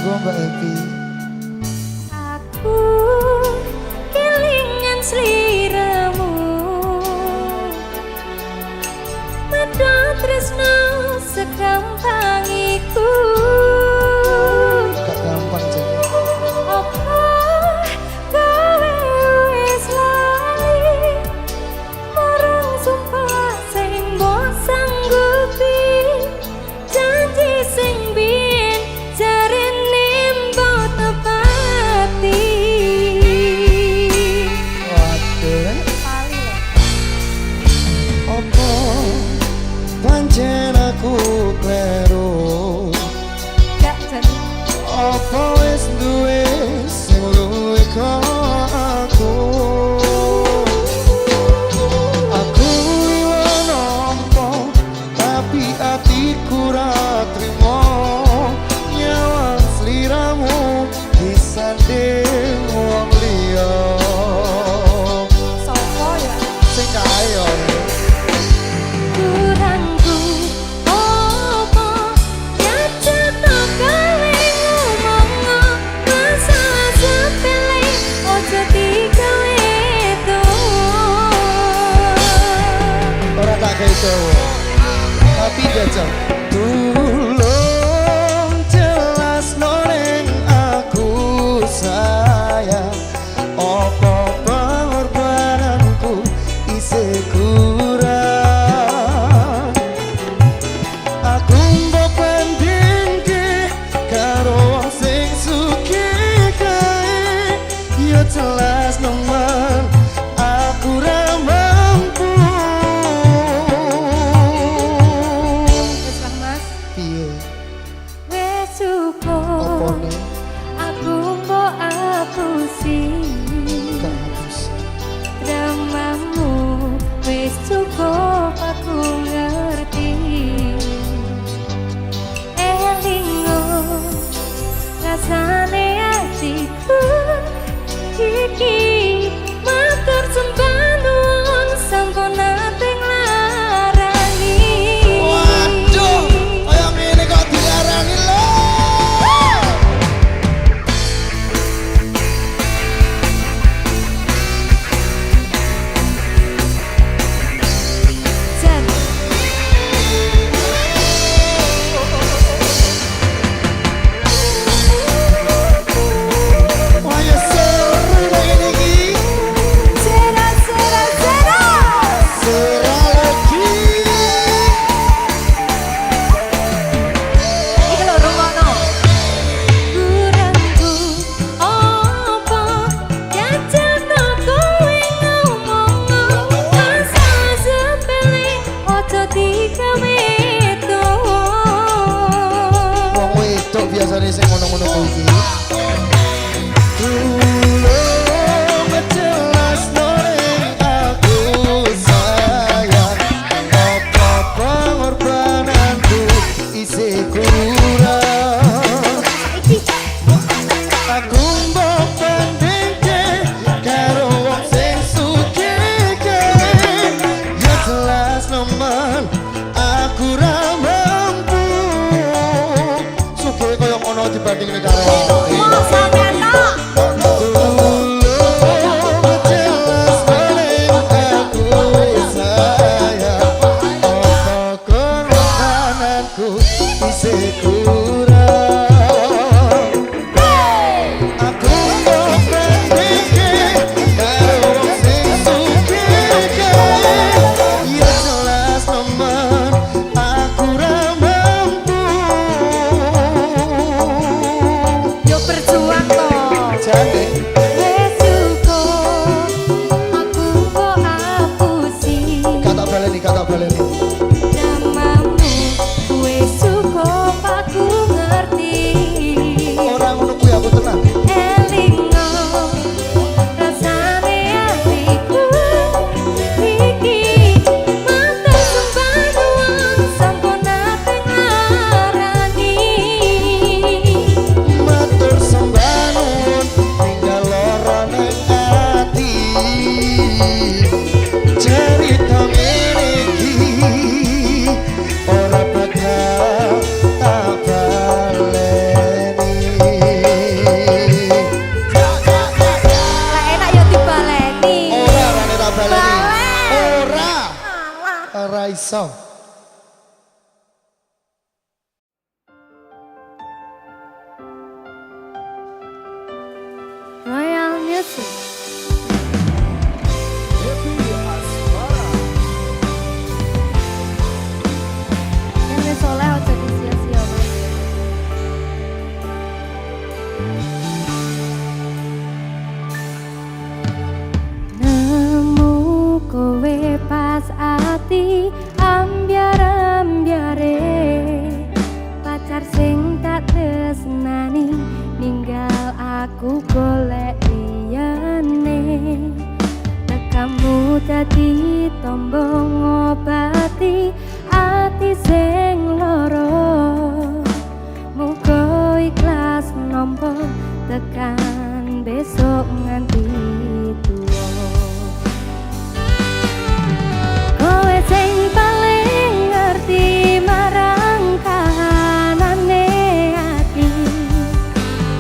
Monggo Mbak Evi. Aku kelingan sliramu, medha tresno segampang iku. Gak gampang jadi. Apa kowe wis lali marang sumpah sing mbok sanggupi, janji sing biyen jarene mbok tepati. Waduh. Pali lho. Apa pancen aku kleru? Gak jadi. Apa wis duwe sing luwih kok aku? Aku iwo nampa tapi atiku ra trimo nyawang sliramu disanding wong liya. Sopo ya? Sing kaya Kurangku opo nyacetno kowe ngomongno masalah sepele ojo digawe tuh. ora tak kei cowok tapi jajal tulung jelas ning aku sayang apa pengorbananku isih kurang. Aku mbok bandingke karo wong sing sugih kae, ya jelas nemen aku ra mampu. Wis lah Mas, Piye wis cukup. opone Aku mbok apusi gak habis. dramamu, wis cukup aku ngerti. Elingo rasane atiku iki matur sembah nuwun sampun nate nglarani. Waduh, kaya ngene kok dilarani lho. Jan, Wah ya seru ngene iki. zera zera zera. Sera lagi. Iki lho rungokno. Kurangku opo nyacetno kowe ngomongno masalah sepele ojo digawe tuh. Wong wedok biasane sing ngono-ngono kuwi iki. Tulung jelas ning aku sayang apa pengorbananku isih kurang. Aku mbok bandingke karo wong sing sugih kae, ya jelas nemen aku ra mampu. Sugih kaya ngono dibandingne karo awake. Masa ketok. Tulung jelas ning aku sayang apa pengorbananku isih kurang. Aku mbok bandingke karo wong sing sugih kae, ya jelas nemen aku ra mampu. Yo berjuang to. Jane Wis cukup aku mbok apusi. kata baleni Dramamu wis cukup aku ngerti. ora ngono kuwi aku tenang. Elingo rasane atiku iki matur sembah nuwun sampun nate nglarani. Matur sembah nuwun tinggal lara ning ati. Cerita ngene iki ora iso. Royal Music. Yang soleh aja disia-sia Mas. Nemu kowe pas ati ambyar-ambyare pacar sing tak tresnani ninggal aku golek liyane tekamu dadi tombo ngobati ati sing loro muga ikhlas nampa tekan besok nganti tuwa kowe sing paling ngerti marang kahanane ati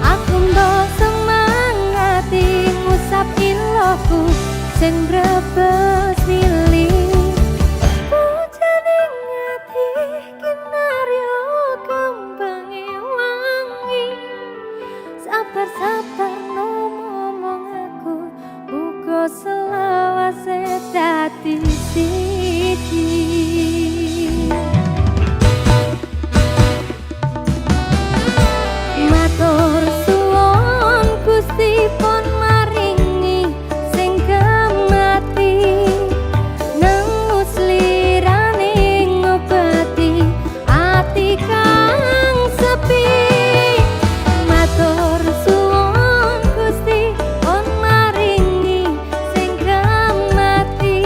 aku mbok semangati ngusap iloku sing brebes milih pujaning ati kinaryo kembange wangi sabar-sabar ngomong aku muga selawase dadi siji matur suwun Gusti pun maringi sing kemati nemu slirane ngobati ati kang sepi matur suwun Gusti pun maringi sing kemati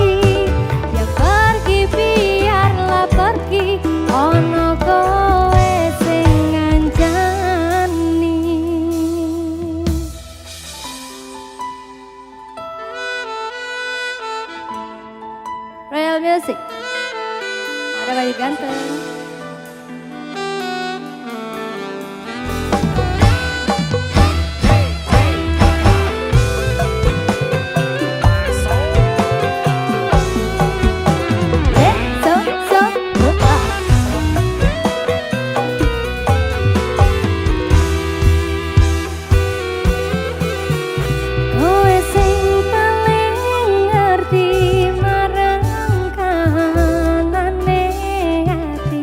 ya pergi biarlah pergi ono kowe sing nganjani Royal Music ada Bayu Ganteng. Kowe sing paling ngerti marang kahanane ati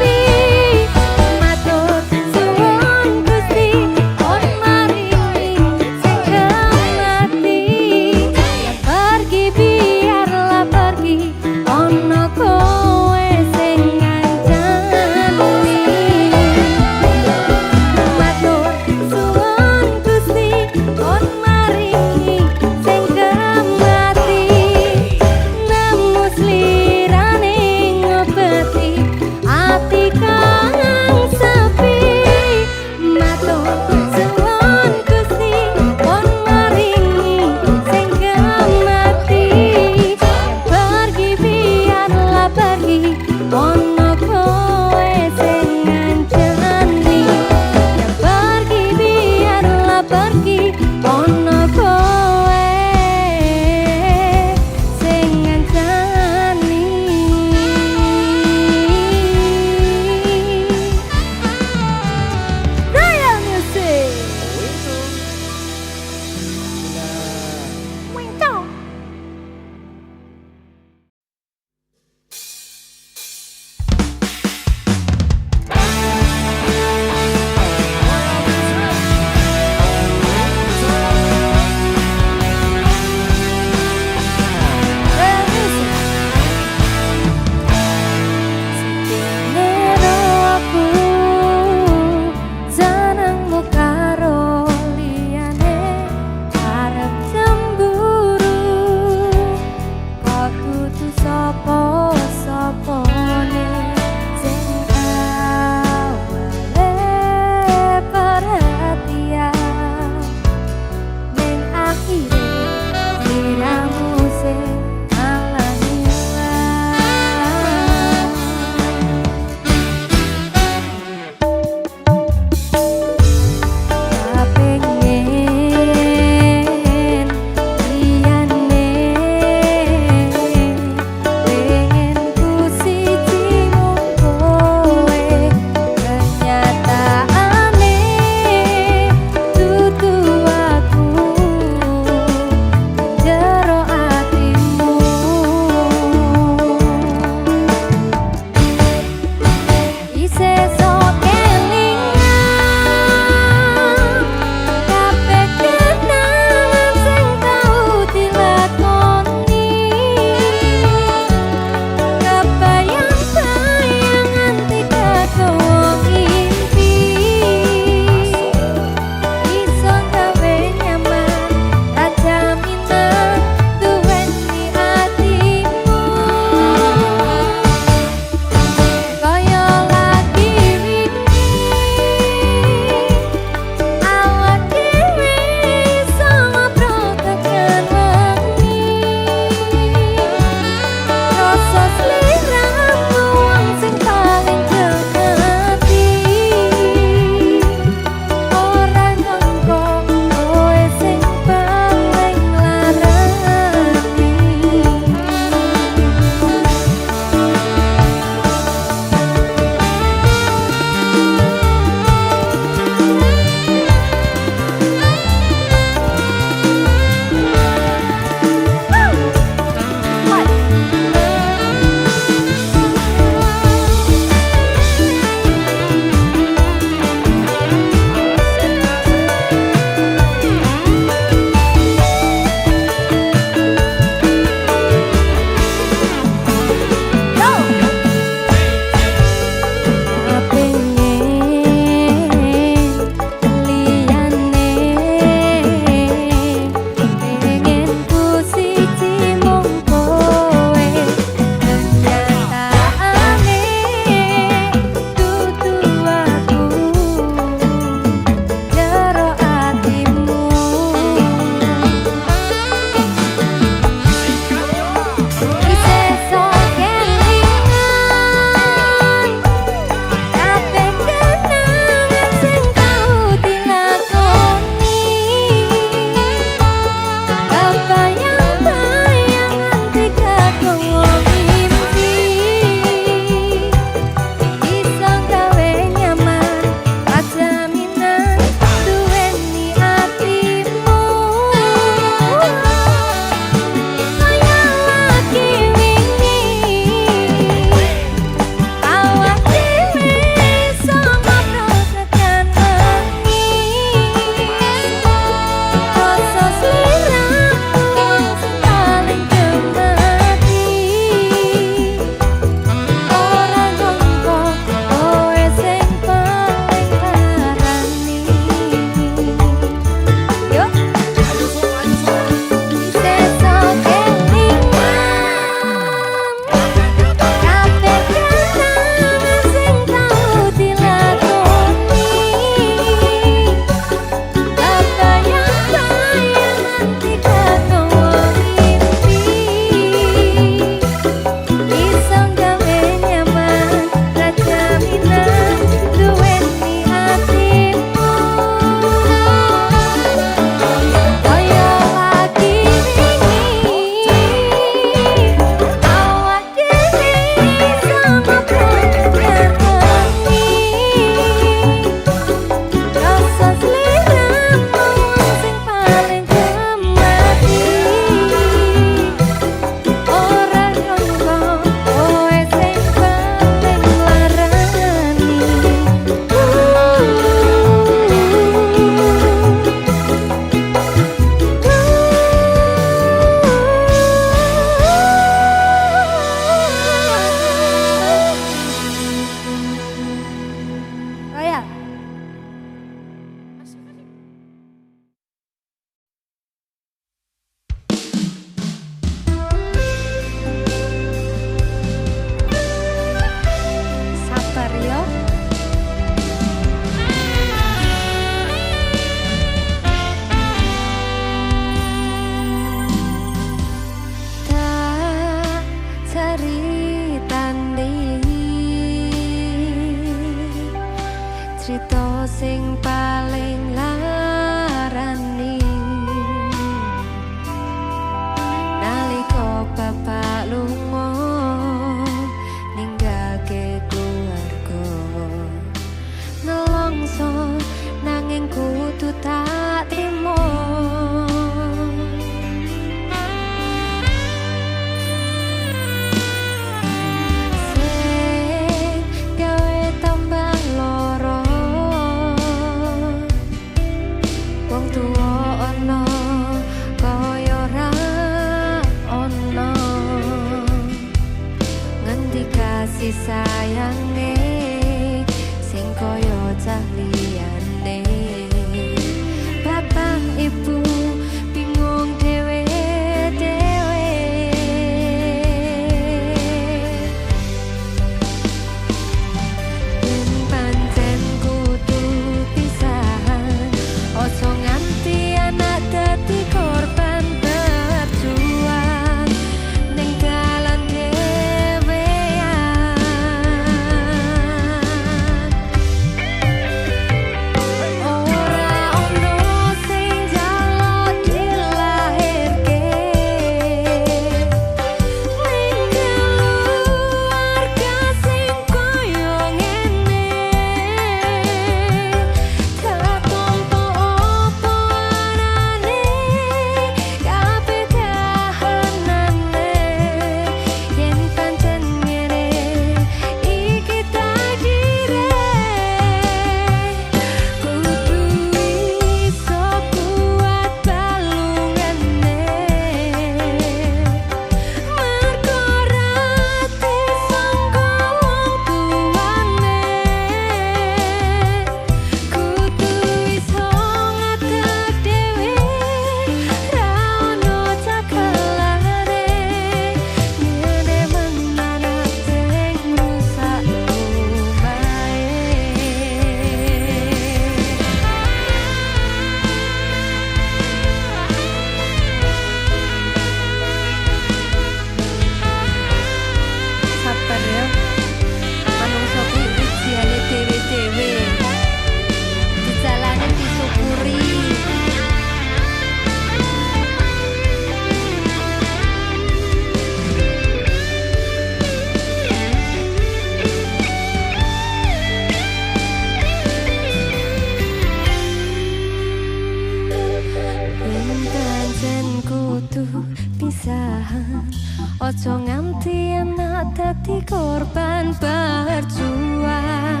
Ojo nganti anak dadi korban berjuang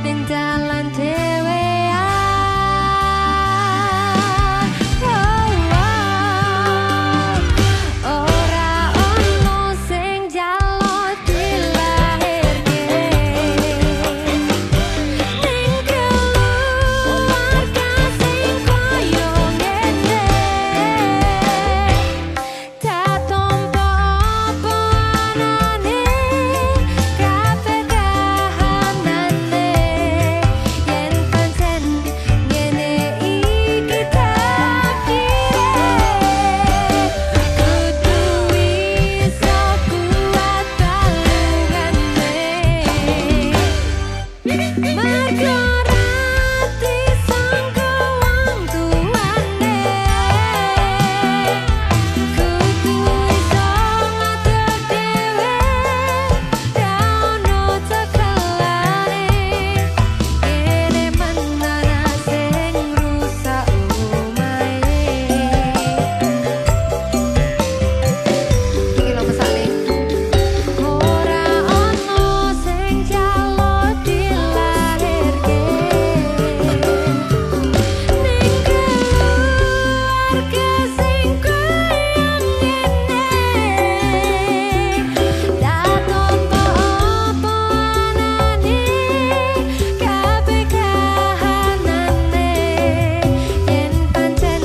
ning dalan dhewean. Ora ono sing njaluk dilahirke ning keluarga sing koyo ngene. Tatompo apa anane kabeh kahanane yen pancen ngene iki takdire. Kudu iso kuat balungane mergo rati sangka wong tuane. Kudu iso ngatur dhewe ra ono cekelane. Kene menana sing rusak omahe. Iki lho mesane. Ora ono sing njaluk dilahirke ning keluarga sing koyo ngene. Tatompo apa anane kabeh kahanane yen pancen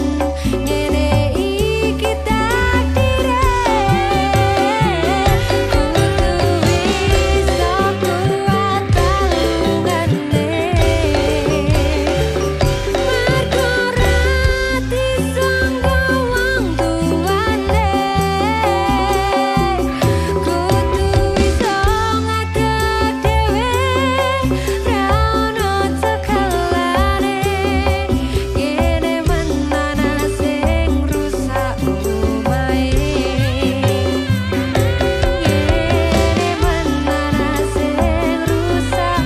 ngene iki takdire. Kudu iso kuat balungane mergo rati sangka wong tuane. Kudu iso ngatur dhewe ra ono cekelane. Kene menana sing rusak omahe. Kene menana sing rusak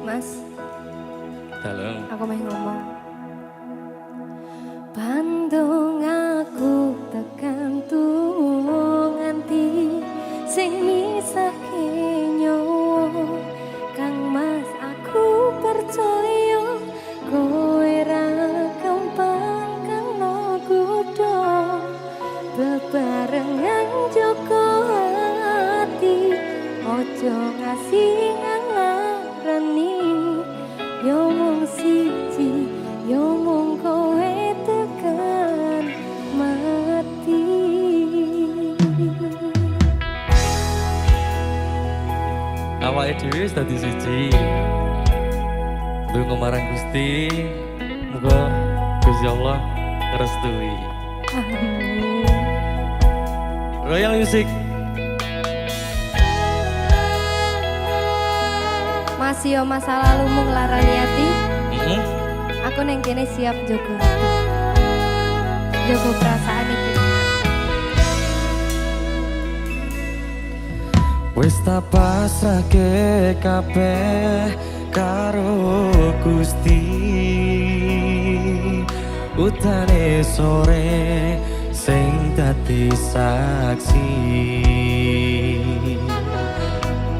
Mas, Dalam. aku mau ngomong. Bandung aku tekan tuwung nganti sing misahke nyawa. Kang Mas aku percaya kowe ra gampang kang no kudo bebarengan joko ati. Ojo ngasih ngarani yo mung siji yo mung kowe tekan mati. Awake dhewe wis dadi siji. Ndonga marang Gusti, muga Gusti Allah ngrestui. Amin. Royal Music. Masih yo masa lalu mung larani ati. Heeh. Aku neng kene siap jogo ati. Jogo perasaan iki. Wis tak pasrahke kabeh karo Gusti. Utane sore sing dadi saksi.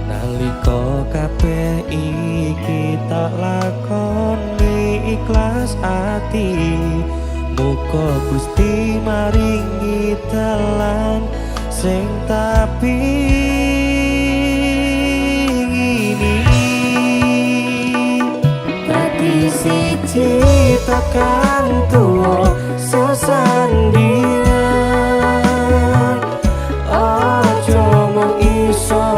Nalika kabeh iki tak lakoni ikhlas ati. Muga Gusti maringi dalan sing tapi dadi siji tekan tuwa sesandingan. Aja mung iso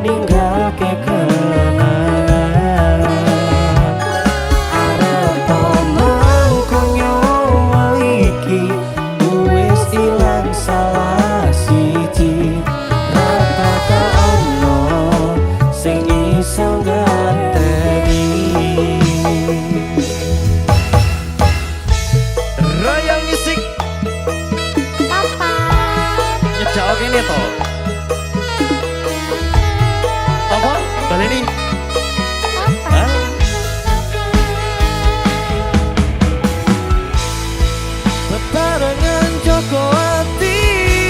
ninggalke kenangan. Arep mangko nyawa iki wis ilang salah siji. Ra bakal ono sing iso nganteni. Royal Music. piye to? Apa? Baleni. Hah? Bebarengan Joko ati.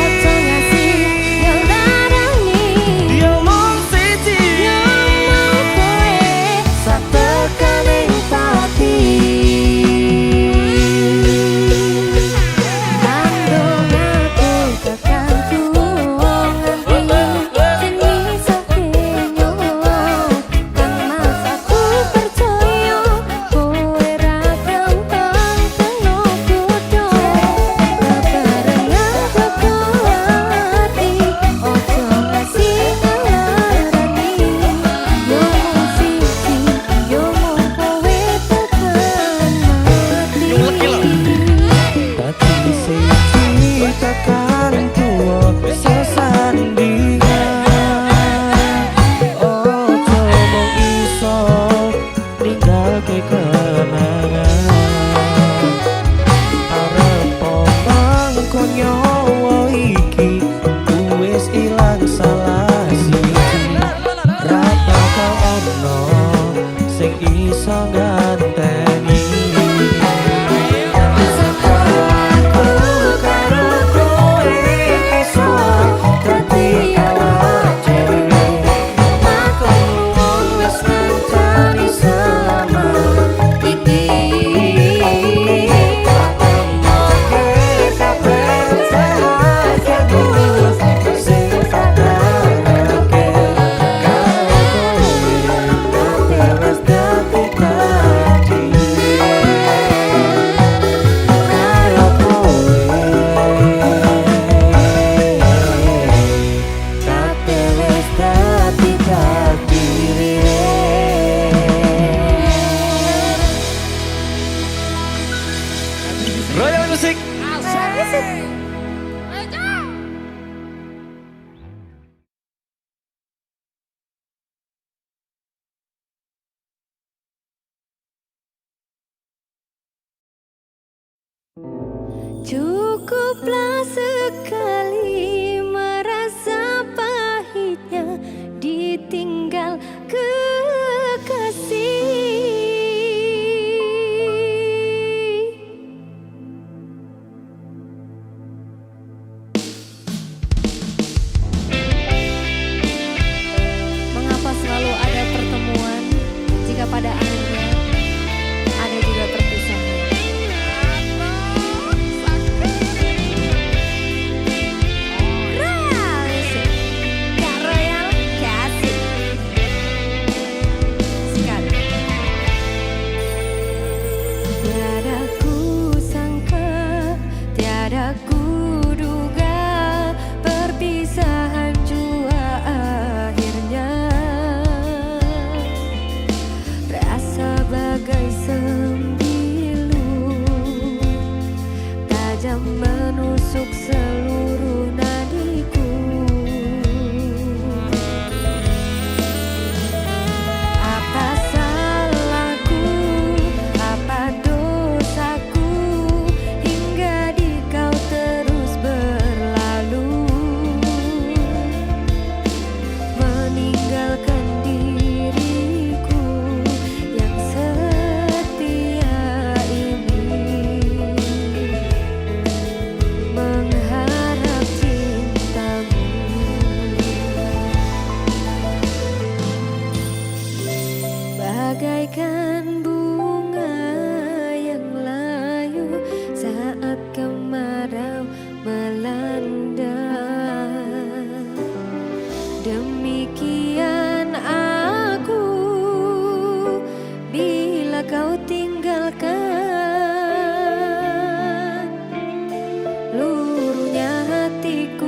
Ojo ngasih yang larani. Dia mong siji. Ngomong kowe Satekaning pati. kandung aku tekan wong nganti sing iso kenyo. Kang mas aku percaya kowe ra gampang kena kudu. Bebarengan Joko ati. Ojo ngasih larani. Yo mung siji, yo mung kowe tekan mati. Dadi siji tekan tuwa sesandingan. Ojo mung iso ninggalke kenangan. Arep mangko nyawa iki wis ilang salah siji. Ra bakal ono sing iso nganteni. Aku karo kowe iso dadi awak dhewe. Aku wis ngancani selama iki. Omonge kabeh rahasiaku sing tak darake. Karo kowe wis dadi tadi. Karo kowe kabeh wis dadi takdire. Royal Music. Cukuplah sekali merasa pahitnya ditinggal kekasih. Mengapa selalu ada pertemuan jika pada akhirnya ada juga perpisahan? Royal kasih sekali. Tiada ku sangka, tiada ku duga, perpisahan jua akhirnya. Rasa bagai sembilu tajam menusuk seluruh nadiku. Apa salahku, apa dosaku, hingga di kau terus berlalu, meninggalkan diriku yang setia ini, mengharap cintamu. Bagaikan bunga yang layu saat kemarau melanda. Demikian aku bila kau tinggalkan. Luruhnya hatiku